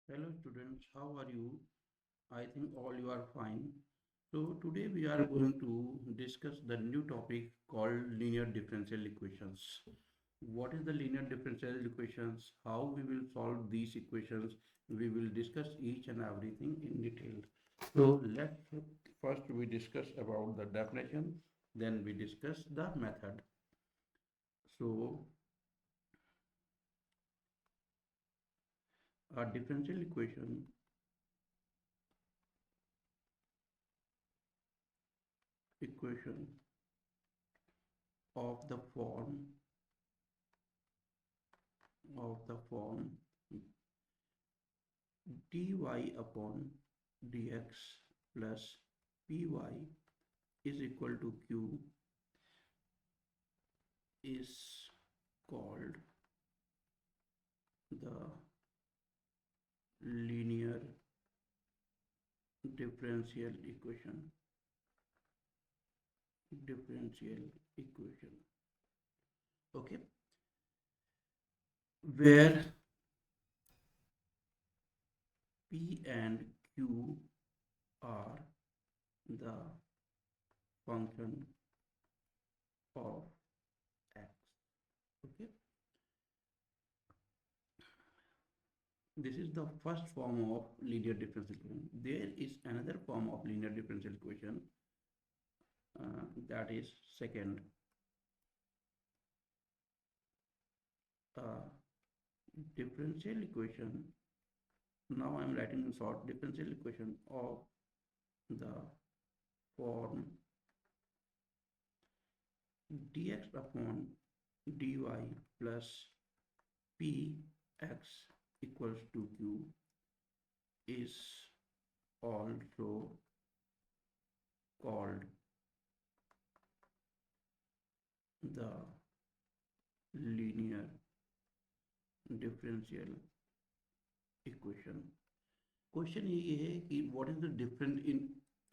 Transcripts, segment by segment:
Hello students, how are you? I think all you are fine. So today we are going to discuss the new topic called linear differential equations. What is the linear differential equations? How we will solve these equations? We will discuss each and everything in detail. So let's first we discuss about the definition, then we discuss the method. So a differential equation of the form dy upon dx plus py is equal to q is called the linear differential equation, okay, where p and q are the function of x. Okay, this is the first form of linear differential equation. There is another form of linear differential equation, that is second, uh, differential equation. Now I am writing in short differential equation of the form dx upon dy plus px equals to q is also called the linear differential equation. Question ये है कि what is the difference in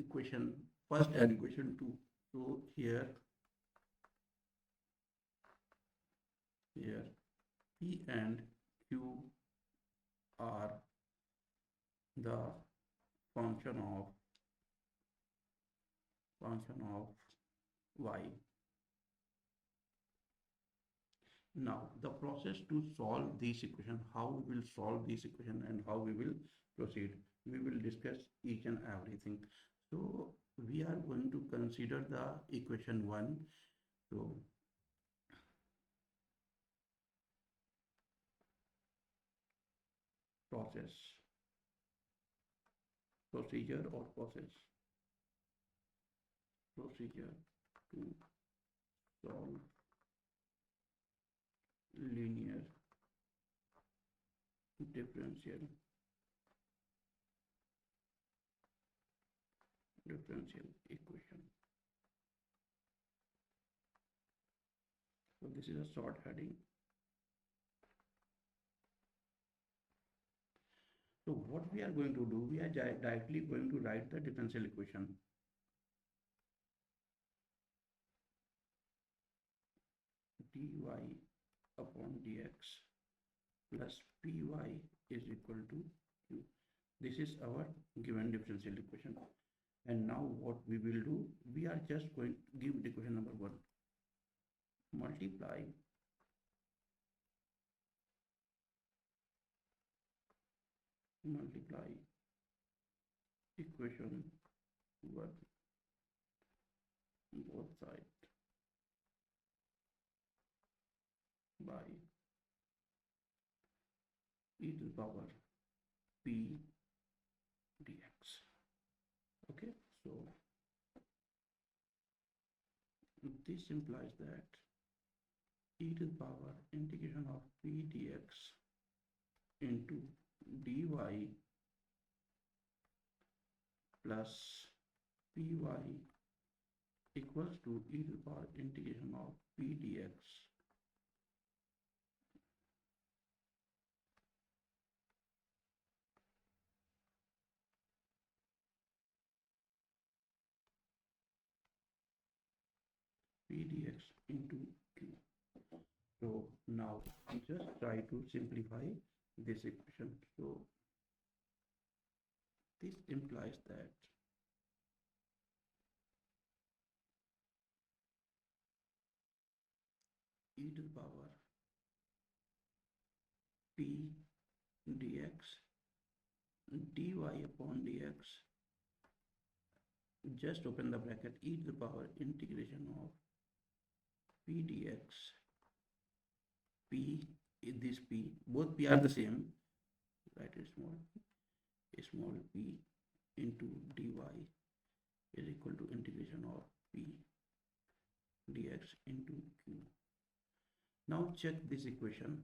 equation first and equation 2. So here p and q are the function of y. Now the process to solve this equation, how we will solve this equation and how we will proceed, we will discuss each and everything. So we are going to consider the equation 1. So procedure or procedure to solve linear differential equation. So this is a short heading. So what we are going to do, we are directly going to write the differential equation. dy upon dx plus py is equal to q. This is our given differential equation. And now what we will do, we are just going to give the equation number 1. Multiply equation 1 both sides by e to the power p dx. Okay, so this implies that e to the power integration of p dx into dy plus py equals to e to the power integration of p dx into q. So now just try to simplify this equation. So This implies that e to the power p dx dy upon dx, just open the bracket, e to the power integration of p dx, p, this p, both p are the same, write it small p into dy is equal to integration of p dx into q. Now check this equation.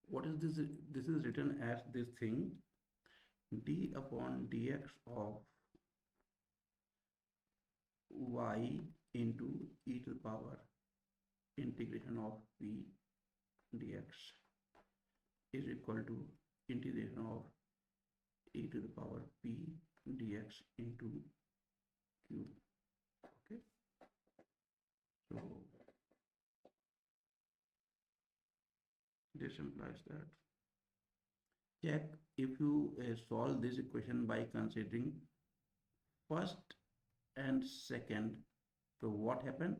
What is this? This is written as this thing, d upon dx of y into e to the power integration of p dx is equal to integration of e to the power p dx into q. Okay, so this implies that, check if you solve this equation by considering first and second. So what happened,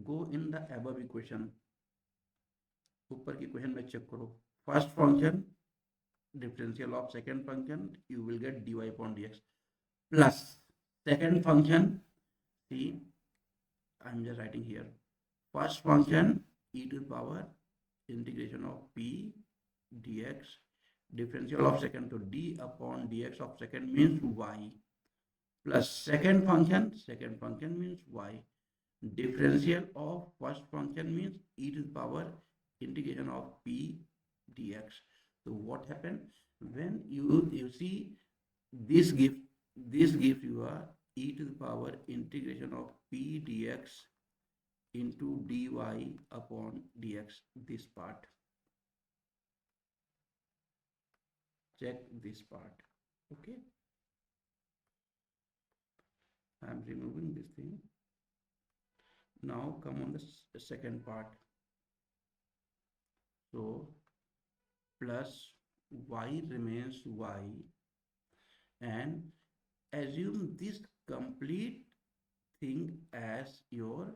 go in the above equation, ऊपर की equation में check करो, first function differential of second function, you will get dy upon dx plus second function, see I'm just writing here, first function e to the power integration of p dx, differential of second, so d upon dx of second means y, plus second function means y, differential of first function means e to the power integration of p dx. So what happened, when you see this gives you a e to the power integration of p dx into dy upon dx, this part, check this part. Okay, I am removing this thing. Now come on the second part. So plus y remains y, and assume this complete thing as your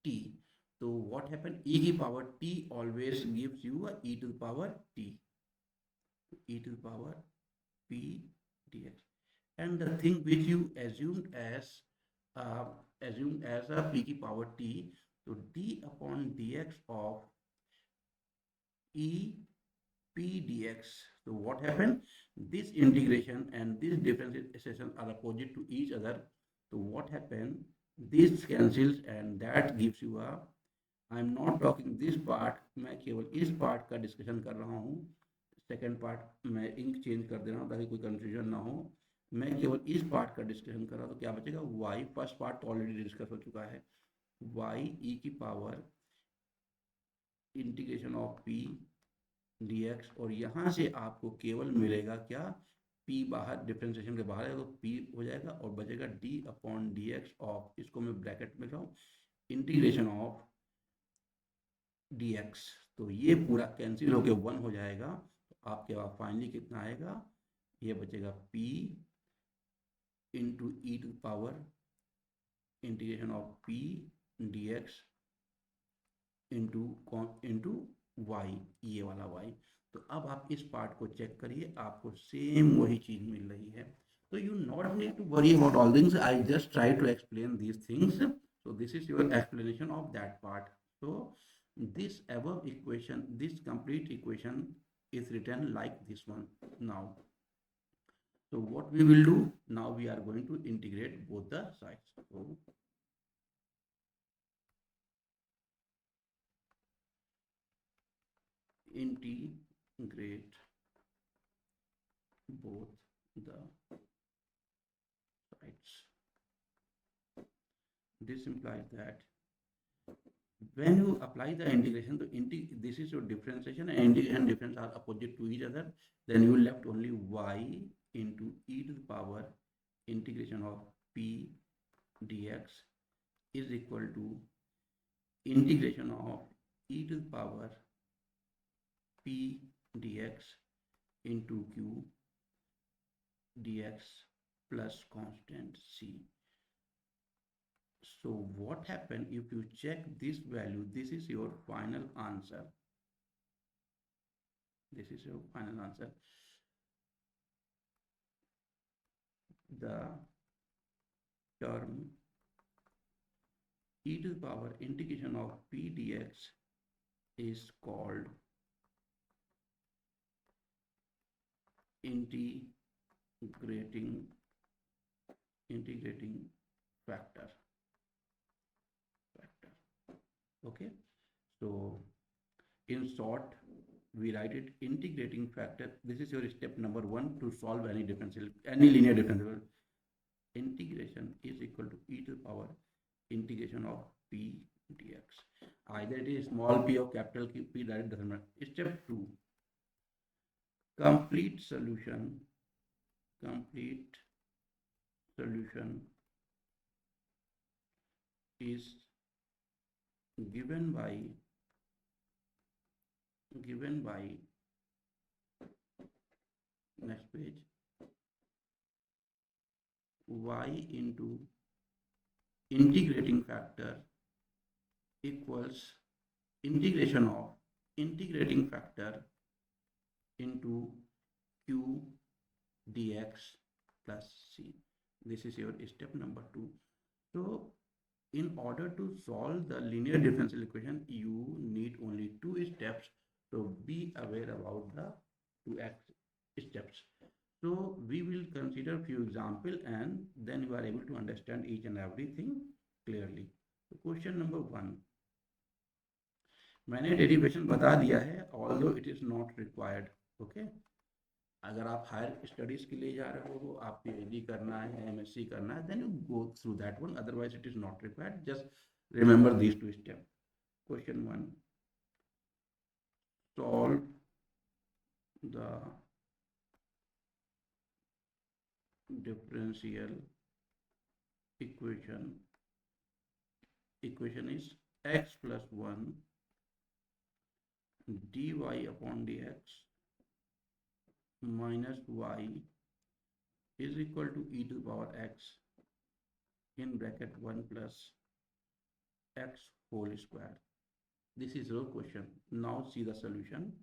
t. So what happened, e की power t always gives you a e to the power t, e to the power p dx, and the thing which you assumed as a p की power t, so d upon dx of e p dx. So what happened, this integration and this differentiation are opposite to each other. So what happened, this cancels and that gives you a, I am not talking this part, मैं केवल इस part का discussion कर रहा हूँ, second part मैं ink change कर दे रहा हूँ ताकि कोई confusion ना हो, मैं केवल इस part का discussion कर रहा हूँ। तो क्या बचेगा, y, first part तो already discuss हो चुका है, y e की power integration of p dx, और यहाँ से आपको केवल मिलेगा क्या, p बाहर डिफरेंशिएशन के बाहर है तो p हो जाएगा और बचेगा d अपॉन dx ऑफ, इसको मैं ब्रैकेट में लाऊं, इंटीग्रेशन ऑफ dx, तो ये पूरा कैंसिल होके 1 हो जाएगा। तो आपके पास फाइनली कितना आएगा, ये बचेगा p into e to power integration of p dx into y, ये वाला y। तो अब आप इस पार्ट को चेक करिए, आपको सेम वही चीज मिल रही है। तो you not need to worry about all things, I just try to explain these things, so this is your explanation of that part. So this above equation, this complete equation is written like this one now. So what we will do now, we are going to integrate both the sides. So integrate both the sides. This implies that when you apply the integration, this is your differentiation, and integration and difference are opposite to each other, then you left only y into e to the power integration of p dx is equal to integration of e to the power p dx into q dx plus constant C. So what happen if you check this value? This is your final answer. This is your final answer. The term e to the power integration of p dx is called integrating factor. Okay, so in short, we write it integrating factor. This is your step number one to solve any differential, any linear differential. Integration is equal to e to the power integration of p dx. Either it is small p or capital P, that doesn't matter. Step two, complete solution is given by next page y into integrating factor equals integration of integrating factor into q dx plus c. This is your step number two. So in order to solve the linear differential equation, you need only two steps. So be aware about the two steps. So we will consider few example and then you are able to understand each and everything clearly. So question number one. मैंने derivation बता दिया है, although it is not required. Okay. अगर आप higher studies के लिए जा रहे हो, आप पीएचडी करना है, एमएससी करना है, then you go through that one, otherwise it is not required. Just remember these two step. Question one, solve the differential equation is x plus 1 dy upon dx minus y is equal to e to the power x in bracket 1 plus x whole square. This is your question. Now see the solution.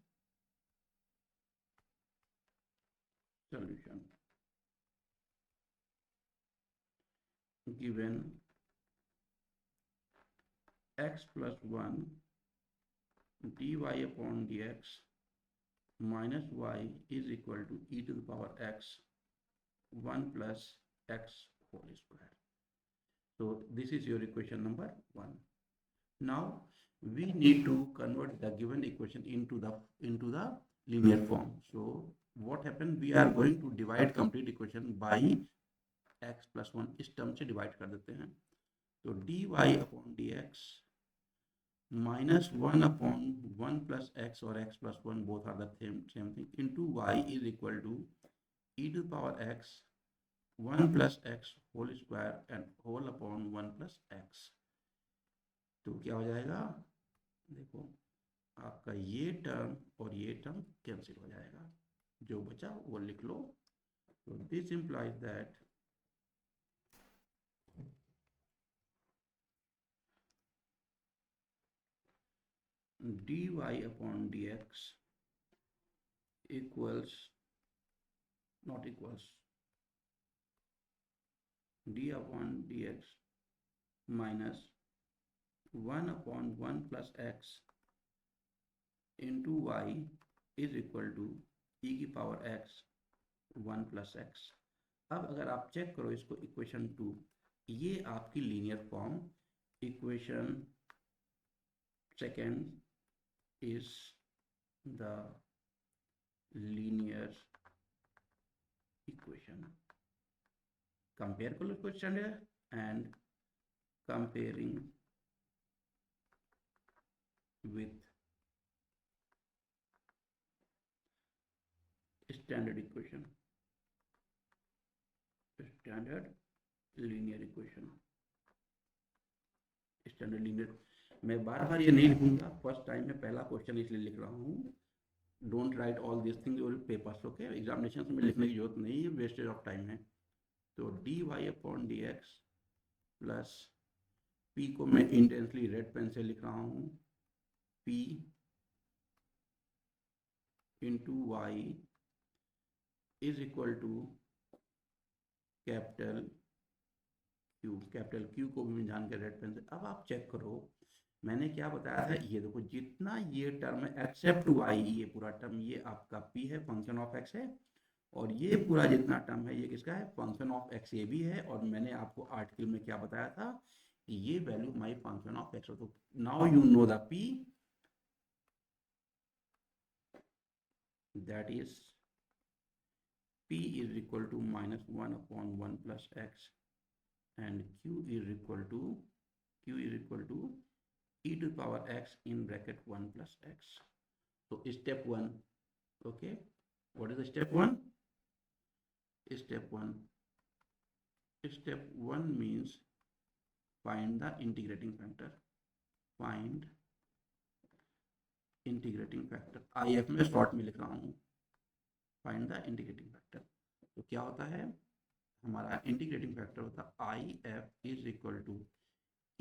Given x plus 1 dy upon dx minus y is equal to e to the power x 1 plus x whole square. So this is your equation number 1. Now we need to convert the given equation into the linear form. So what happened, we are going to divide complete equation by x plus 1. इस term से divide कर देते हैं. तो dy upon dx minus 1 upon 1 plus x or x plus 1, both are the same thing, into y is equal to e to the power x 1 plus x whole square and whole upon 1 plus x. तो क्या हो जाएगा, देखो आपका ये term और ये term cancel हो जाएगा, जो बचा वो लिख लो. तो this implies that dy upon dx equals, not equals, d upon dx minus 1 upon 1 plus x into y is equal to e की पावर x 1 plus x. अब अगर आप चेक करो इसको इक्वेशन 2, ये आपकी linear form. Equation second is the linear equation. Compare कर लो question and comparing with standard equation, standard linear equation, standard linear. मैं बार बार ये नहीं लिखूंगा, फर्स्ट टाइम में पहला क्वेश्चन इसलिए लिख रहा हूँ. Don't write all this things on papers. Okay, examination में लिखने की जरूरत नहीं है, वेस्टेज ऑफ टाइम है. तो dy upon d x plus p को मैं इंटेंसली रेड पेन से लिख रहा हूँ, p into y is equal to capital Q को भी मैं जान के रेड पेन से। अब आप चेक करो, मैंने क्या बताया था, ये देखो जितना ये टर्म है एक्सेप्ट वाई, ये पूरा टर्म ये आपका p है, फंक्शन ऑफ x है, और ये पूरा जितना टर्म है ये किसका है, फंक्शन ऑफ x ये भी है। और मैंने आपको आर्टिकल में क्या बताया था कि ये value my function of x। तो now you know the p, that is p is equal to minus 1 upon 1 plus x and q is equal to e to the power x in bracket 1 plus x. So step 1, okay, what is the step 1? Step 1 means find the integrating factor, find integrating factor, IF में short में लिख रहा हूँ, find the integrating factor. तो क्या होता है, हमारा इंटीग्रेटिंग फैक्टर होता है I F is equal to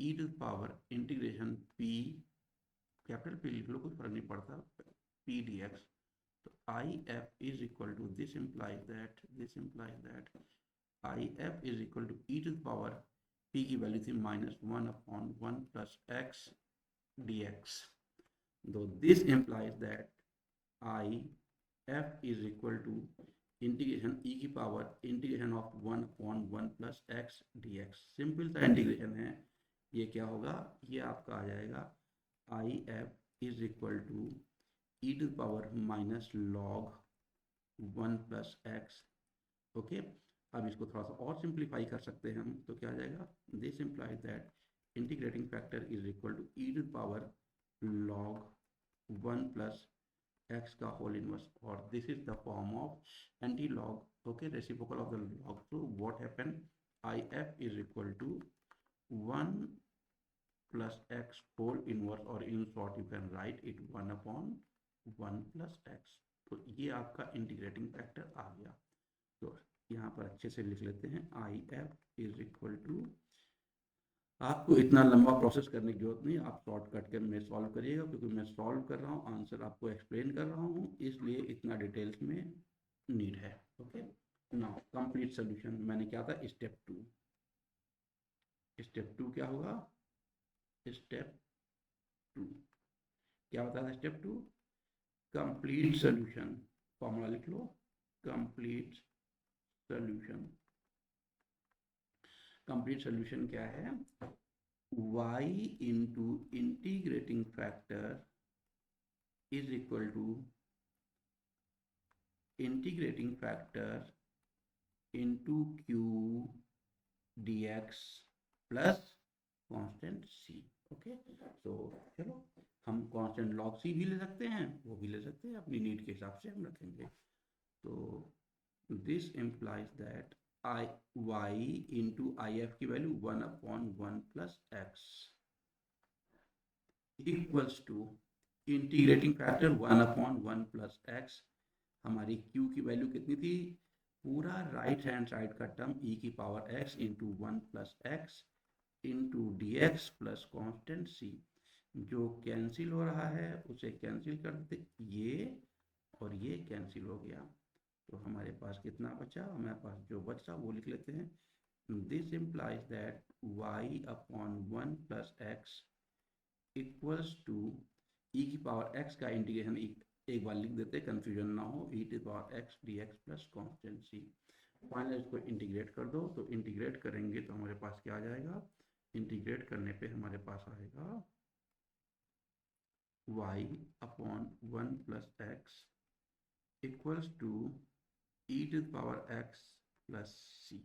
e to power integration p, capital p लिख लो कोई फर्क नहीं पड़ता, पी डी एक्स। तो I F is equal to this implies that I F is equal to e to power p की value थी -1 upon 1 plus x d x. तो this implies that I F is equal to integration e की power integration of 1 upon 1 plus x d x. Simple सा integration है, ये क्या होगा, ये आपका आ जाएगा I F is equal to e to power minus log 1 plus x. Okay, अब इसको थोड़ा सा और सिंप्लीफाई कर सकते हैं हम, तो क्या आ जाएगा, this implies that integrating factor is equal to e to power log 1 plus x का होल इनवर्स, और this is the form of anti log, okay, reciprocal of the log. तो what happen, I F is equal to 1 plus x whole inverse, और in short you can write it 1 upon 1 plus x. तो ये आपका integrating factor आ गया। तो यहाँ पर अच्छे से लिख लेते हैं, I F is equal to, आपको इतना लंबा प्रोसेस करने की जरूरत नहीं, आप शॉर्टकट के में सॉल्व करिएगा, क्योंकि मैं सॉल्व कर रहा हूँ, आंसर आपको एक्सप्लेन कर रहा हूँ, इसलिए इतना डिटेल्स में नीड है। ओके, नाउ कंप्लीट सोल्यूशन, मैंने क्या था, स्टेप 2 क्या होगा, स्टेप 2 क्या होता है, स्टेप 2 कंप्लीट सोल्यूशन, फॉर्मूला लिख लो, कंप्लीट सोल्यूशन। कंप्लीट सोल्यूशन क्या है, y into integrating factor is equal to integrating factor into q dx plus constant c। Okay, तो चलो हम constant log c भी ले सकते हैं, वो भी ले सकते हैं, अपनी नीड के हिसाब से हम रखेंगे। तो this implies that I y into if की वैल्यू 1 upon 1 plus x equals to integrating factor 1 upon 1 plus x. हमारी q की वैल्यू कितनी थी, पूरा राइट हैंड साइड का टर्म e की power x into 1 plus x into d x plus constant c। जो कैंसिल हो रहा है उसे कैंसिल कर देते, ये और ये कैंसिल हो गया, तो हमारे पास कितना बचा, हमारे पास जो बचा वो लिख लेते हैं, this implies that y upon 1 plus x equals to e की पावर x का इंटीग्रेशन एक बार लिख देते, कंफ्यूजन ना हो, e to power x d x plus constant c। Final इसको इंटीग्रेट कर दो, तो इंटीग्रेट करेंगे तो हमारे पास क्या आ जाएगा, इंटीग्रेट करने पे हमारे पास आएगा y upon 1 plus x equals to e to power x plus c।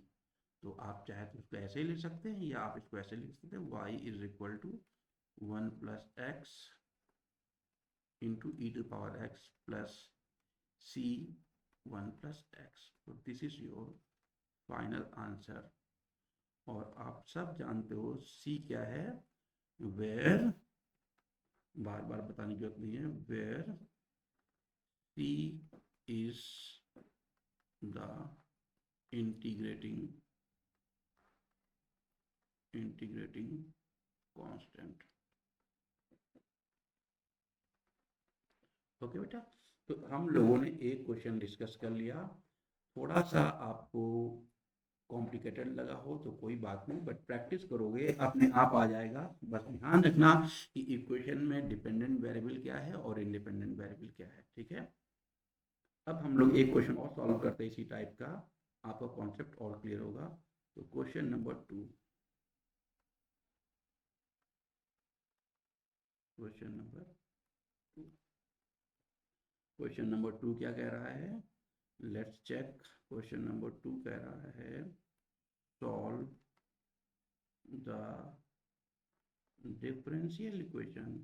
तो आप चाहे तो इसको ऐसे ही लिख सकते हैं, या आप इसको ऐसे लिख सकते हैं, y is equal to 1 plus x into e to power x plus c 1 plus x. तो this is your final answer. और आप सब जानते हो c क्या है, वेयर, बार बार बताने की जरूरत नहीं है, where c is the integrating integrating constant. Okay बेटा, तो हम लोगों ने एक क्वेश्चन डिस्कस कर लिया। थोड़ा सा आपको कॉम्प्लिकेटेड लगा हो तो कोई बात नहीं, बट प्रैक्टिस करोगे अपने आप आ जाएगा। बस ध्यान रखना कि इक्वेशन में डिपेंडेंट वेरिएबल क्या है और इंडिपेंडेंट वेरिएबल क्या है, ठीक है। अब हम लोग एक क्वेश्चन और सॉल्व करते हैं इसी टाइप का, आपका कॉन्सेप्ट और क्लियर होगा। तो question number 2, question number 2, question number 2 क्या कह रहा है, लेट्स चेक। क्वेश्चन नंबर 2 कह रहा है solve the differential equation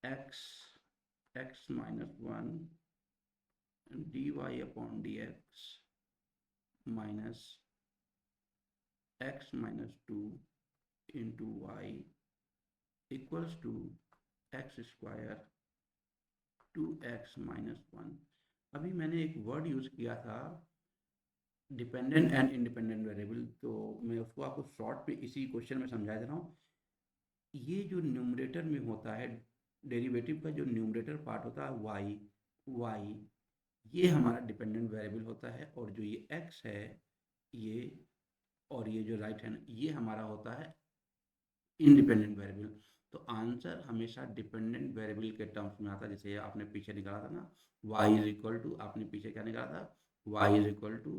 x minus 1 dy upon dx minus x minus 2 into y equals to x square 2x minus 1। अभी मैंने एक वर्ड यूज किया था डिपेंडेंट एंड इंडिपेंडेंट वेरिएबल, तो मैं उसको आपको शॉर्ट में इसी क्वेश्चन में समझा दे रहा हूँ। ये जो न्यूमरेटर में होता है, डेरिवेटिव का जो न्यूमरेटर पार्ट होता है y, ये हमारा डिपेंडेंट वेरिएबल होता है, और जो ये x है ये, और ये जो राइट हैंड ये हमारा होता है इंडिपेंडेंट वेरिएबल। तो आंसर हमेशा डिपेंडेंट वेरिएबल के टर्म्स में आता है। जैसे आपने पीछे निकाला था ना y इज इक्वल टू, आपने पीछे क्या निकाला था, y is equal to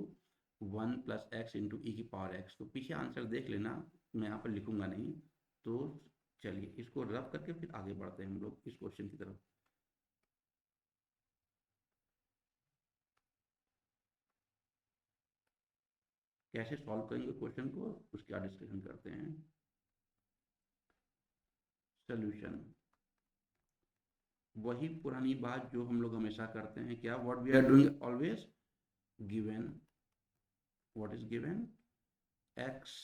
1 plus x into e की पावर x। तो पीछे आंसर देख लेना, मैं यहाँ पर लिखूंगा नहीं। तो चलिए इसको रब करके फिर आगे बढ़ते हैं हम लोग इस क्वेश्चन की तरफ। कैसे सॉल्व करेंगे क्वेश्चन को उसका डिस्कशन करते हैं। सोल्यूशन, वही पुरानी बात जो हम लोग हमेशा करते हैं, क्या what we are doing always, given, what is given, x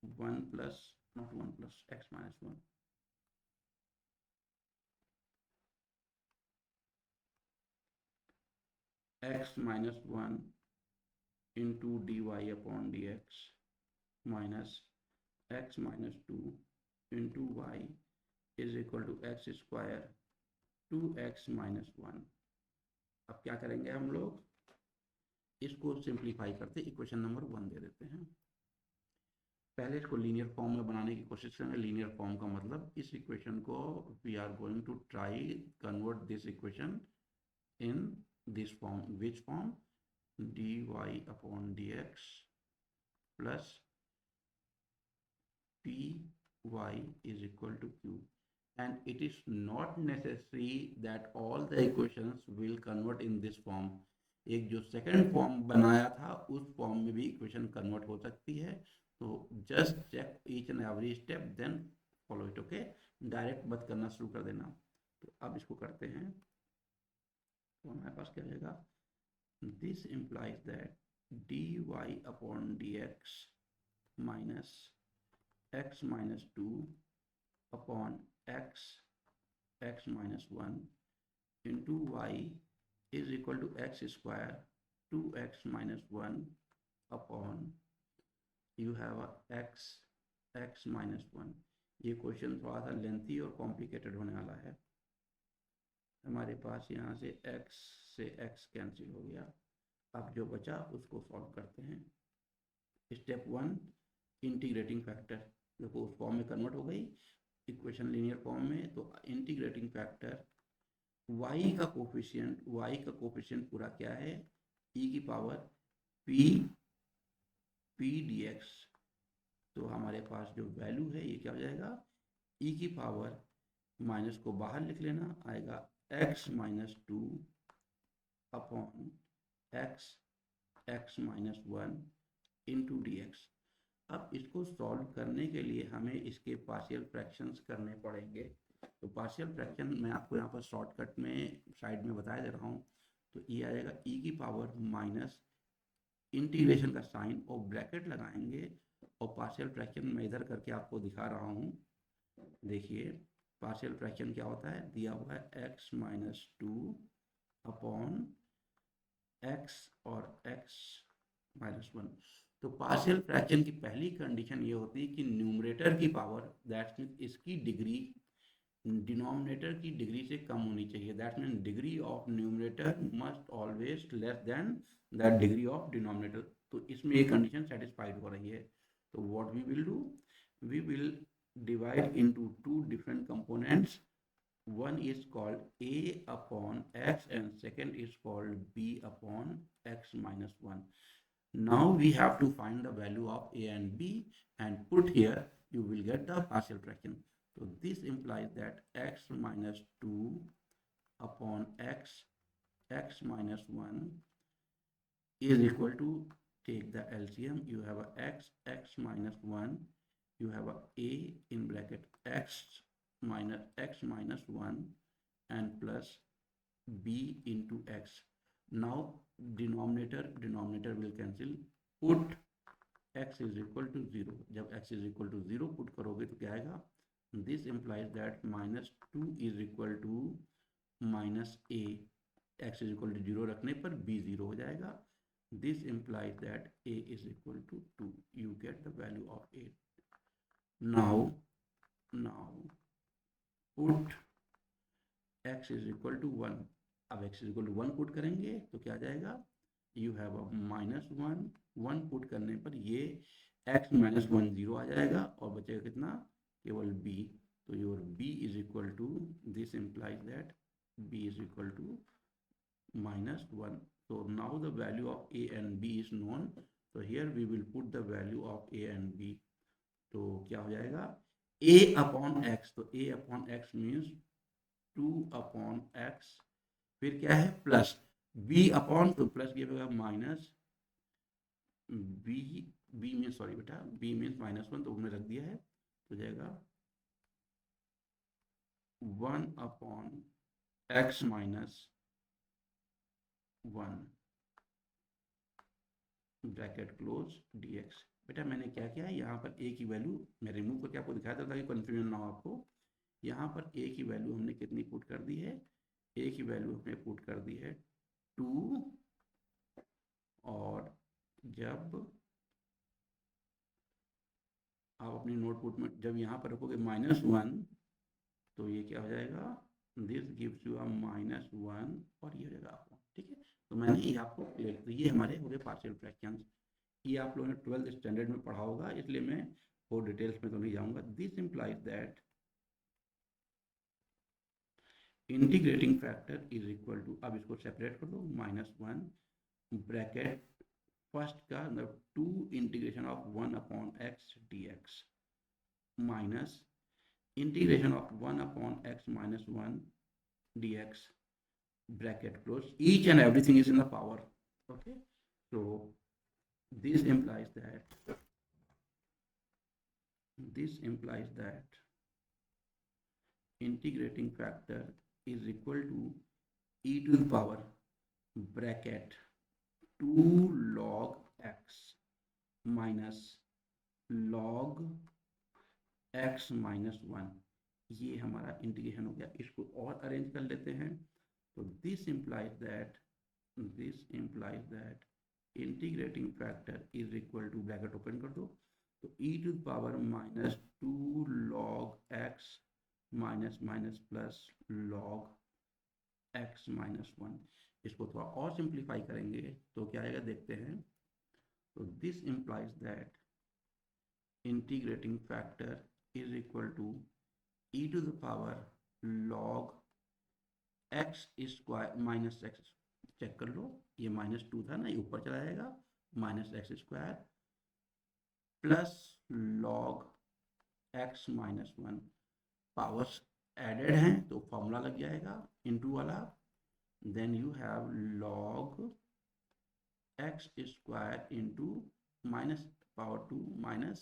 1 plus, not 1 plus, x minus 1, x minus 1 into d y upon d x minus x minus 2 into y is equal to x square 2x minus 1। अब क्या करेंगे हम लोग, इसको simplify करते equation number 1 दे देते हैं। पहले इसको लीनियर फॉर्म में बनाने की कोशिश करेंगे। लीनियर फॉर्म का मतलब इस इक्वेशन को we are going to try convert this equation in this form, which form, dy upon dx plus py is equal to q, and it is not necessary that all the equations will convert in this form। एक जो second form बनाया था उस form में भी equation convert हो सकती है। तो just check each and every step then follow it, okay. Direct मत करना शुरू कर देना। तो अब इसको करते हैं, तो हमारे पास क्या रहेगा, this implies that dy upon dx minus x minus 2 upon x minus 1 into y is equal to x square 2x minus 1 upon you have a x minus 1। ये क्वेश्चन थोड़ा सा लेंथी और कॉम्प्लिकेटेड होने वाला है। हमारे पास यहाँ से x कैंसिल हो गया। अब जो बचा उसको सॉल्व करते हैं। स्टेप 1, इंटीग्रेटिंग फैक्टर, देखो उस फॉर्म में कन्वर्ट हो गई इक्वेशन लीनियर फॉर्म में। तो इंटीग्रेटिंग फैक्टर y का कोफिशिएंट पूरा क्या है, e की पावर p dx। तो हमारे पास जो वैल्यू है ये क्या हो जाएगा, e की पावर, माइनस को बाहर लिख लेना, आएगा x minus 2 upon x minus 1 into d x. अब इसको सॉल्व करने के लिए हमें इसके पार्शियल फ्रैक्शंस करने पड़ेंगे। तो पार्शियल फ्रैक्शन मैं आपको यहाँ पर शॉर्टकट में साइड में बता दे रहा हूँ। तो ये आएगा e की पावर माइनस इंटीग्रेशन का साइन और ब्रैकेट लगाएंगे, और पार्शियल फ्रैक्शन मैं इधर करके आपको दिखा रहा हूँ। देखिए पार्शियल फ्रैक्शन क्या होता है, दिया हुआ है x माइनस 2 अपॉन एक्स और एक्स माइनस वन। तो पार्शियल फ्रैक्शन की पहली कंडीशन ये होती है कि न्यूमरेटर की पावर, दैट मीन्स इसकी डिग्री डिनोमिनेटर की डिग्री से कम होनी चाहिए। That means degree of numerator must always less than the degree of denominator. तो इसमें ये कंडीशन सेटिस्फाइड हो रही है। तो what we will do, we will divide into two different components. One is called a upon x and second is called b upon x minus 1. Now we have to find the value of a and b and put here, you will get the partial fraction. So this implies that x minus 2 upon x minus 1 is equal to, take the LCM, you have a x minus 1, you have a in bracket x minus 1 and plus b into x. Now denominator will cancel. Put x is equal to 0. जब x is equal to 0 put करोगे तो क्या आएगा? This implies that minus 2 is equal to minus a. x is equal to 0 रखने पर b 0 हो जाएगा. This implies that a is equal to 2. You get the value of a. Now put x is equal to 1. अब x is equal to 1 put करेंगे तो क्या आ जाएगा? You have a minus 1. 1 put करने पर ये x minus 1 0 आ जाएगा और बचेगा कितना? केवल b. तो your b is equal to, this implies that b is equal to minus 1. So now the value of a and b is known. So here we will put the value of a and b. तो क्या हो जाएगा? a upon x. तो a upon x means 2 upon x, फिर क्या है? Plus b upon, तो plus ये होगा minus b. b means, sorry बेटा, b मीन्स माइनस 1, तो हमने रख दिया है, तो जाएगा 1 upon x minus 1 bracket close dx. बेटा मैंने क्या किया, यहाँ पर a की वैल्यू मैं रिमूव करके आपको दिखाया था ताकि कन्फ्यूजन ना हो आपको. यहाँ पर a की वैल्यू हमने कितनी पुट कर दी है? a की वैल्यू हमने पुट कर दी है 2. और जब आप अपनी नोटबुक में जब यहाँ पर रखोगे माइनस 1, तो ये क्या हो जाएगा? This gives you a minus 1 और ये हो जाएगा आपको. ठीक है, तो मैंने ये आपको क्लियर, तो ये हमारे हो गए पार्शियल फ्रैक्शंस. ये आप लोगों ने 12th स्टैंडर्ड में पढ़ा होगा, इसलिए मैं वो डिटेल्स में तो नहीं जाऊंगा. This implies that integrating factor is equal to, अब इसको सेपरेट कर दो, माइनस 1 ब्रैकेट फर्स्ट का मतलब 2 integration of 1 upon x dx minus integration of 1 upon x minus 1 dx bracket close. Each and everything is in the power. Okay, so this implies that integrating factor is equal to e to the power bracket 2 log x minus log x minus 1. ये हमारा integration हो गया. इसको और arrange कर लेते हैं. तो this implies that integrating factor is equal to, bracket open कर दो, तो e to the power minus 2 log x minus minus plus log x minus 1. इसको थोड़ा और सिंप्लीफाई करेंगे तो क्या आएगा देखते हैं. तो this implies that integrating factor is equal to e to the power log x square minus x. Check कर लो, ये माइनस 2 था ना, ये ऊपर चला जाएगा, minus x square plus log x minus 1. Powers added हैं तो फॉर्मूला लग जाएगा इनटू वाला. Then you have log x square into minus power 2 minus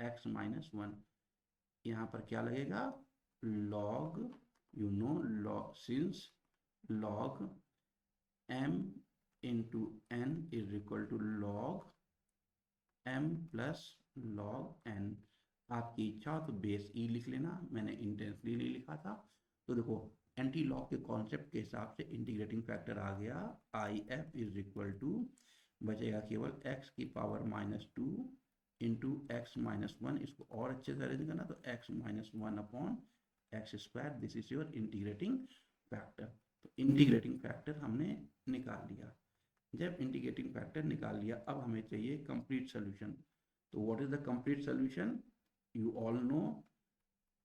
x minus 1. यहाँ पर क्या लगेगा? log, you know, log, since log m into n is equal to log m plus log n. आपकी इच्छा हो तो बेस e लिख लेना, मैंने इंटेंसली नहीं लिखा था. तो देखो एंटी लॉग के कॉन्सेप्ट के हिसाब से इंटीग्रेटिंग फैक्टर आ गया I F is equal to, बचेगा केवल एक्स की power -2 into x minus one. इसको और अच्छे से अरेंज करना तो x minus one upon x square, this is your integrating factor. तो इंटीग्रेटिंग फैक्टर हमने निकाल लिया। जब इंटीग्रेटिंग फैक्टर निकाल लिया, अब हमें चाहिए कंप्लीट सोल्यूशन। तो what is the complete solution? You all know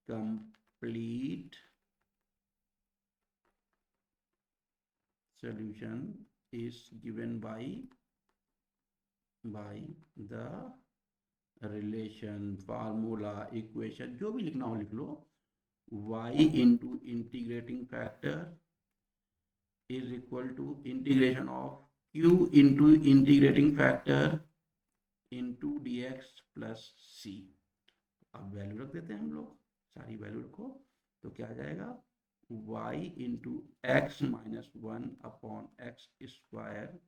complete solution is given by the relation, formula, equation, जो भी लिखना हो लिख लो। y into integrating factor is equal to integration of q into integrating factor into dx plus c। अब value रख देते हैं हम लोग, सारी वैल्यू रखो तो क्या आ जाएगा, y into x minus one upon x square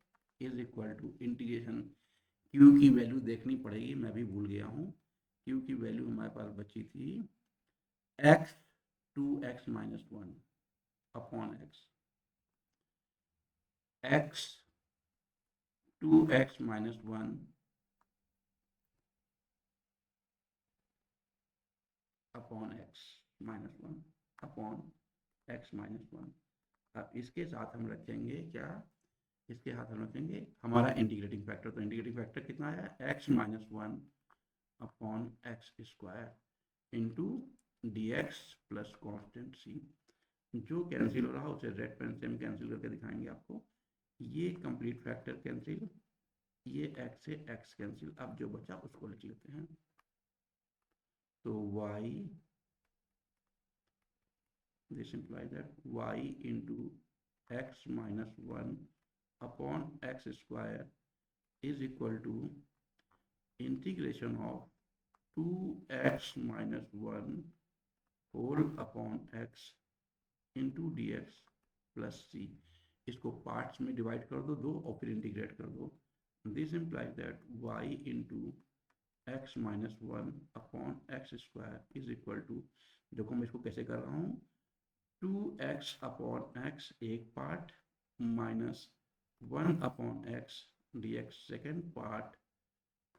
is equal to integration, q की वैल्यू देखनी पड़ेगी, मैं भी भूल गया हूँ। q की वैल्यू हमारे पास बची थी x 2x minus one upon x 2x minus one upon x minus one upon x minus one. अब इसके साथ हम रखेंगे क्या, इसके साथ हम रखेंगे हमारा इंटीग्रेटिंग फैक्टर। तो इंटीग्रेटिंग फैक्टर कितना आया, x minus one upon x square into d x plus constant c. जो कैंसिल हो रहा है उसे रेड पेन से हम कैंसिल करके दिखाएंगे आपको। ये कंप्लीट फैक्टर कैंसिल, ये x से x कैंसिल। अब जो बचा उसको लिख लेते हैं। तो y, this implies that y into x minus 1 upon x square is equal to integration of 2x minus 1 whole upon x into dx plus c। इसको पार्ट्स में डिवाइड कर दो दो और फिर इंटीग्रेट कर दो। This implies that y into x minus 1 upon x square is equal to, देखो मैं इसको कैसे कर रहा हूँ, 2x अपॉन x एक part minus 1 upon x dx second part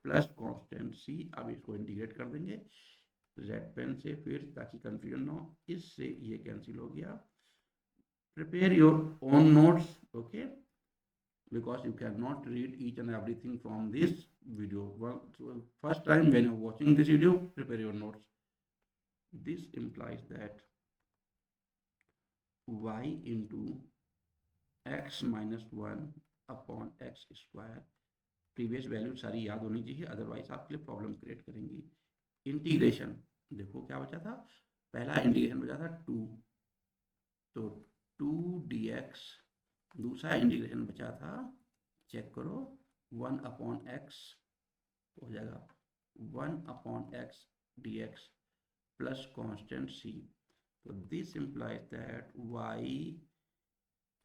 plus constant c। अब इसको इंटीग्रेट कर देंगे रेड पेन से फिर, ताकि कंफ्यूजन ना हो। इससे ये कैंसिल हो गया। Prepare your own notes, okay, because you cannot read each and everything from this video. Well, so first time when you're watching this video, prepare your notes. This implies that y into x minus one upon x square, previous value सारी याद होनी चाहिए, otherwise आपके लिए problem create करेंगी। Integration देखो क्या बचा था, पहला इंटीग्रेशन बचा था 2, तो 2 dx, दूसरा इंटीग्रेशन बचा था, चेक करो, 1 अपॉन एक्स हो जाएगा 1 upon x dx plus constant c। तो this implies that y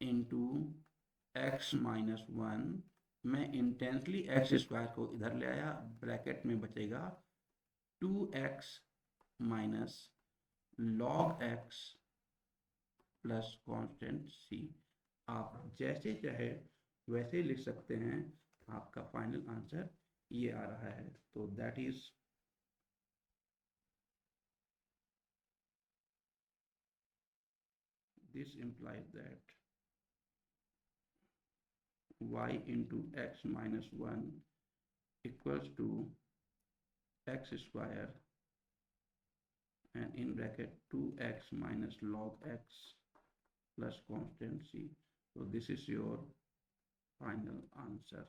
into x minus one, मैं इंटेंसली एक्स स्क्वायर को इधर ले आया, ब्रैकेट में बचेगा 2x minus log x plus constant c। आप जैसे चाहे वैसे लिख सकते हैं, आपका फाइनल आंसर ये आ रहा है। तो that is this implies that y into x minus 1 equals to x square and in bracket 2x minus log x plus constant c. So this is your final answer.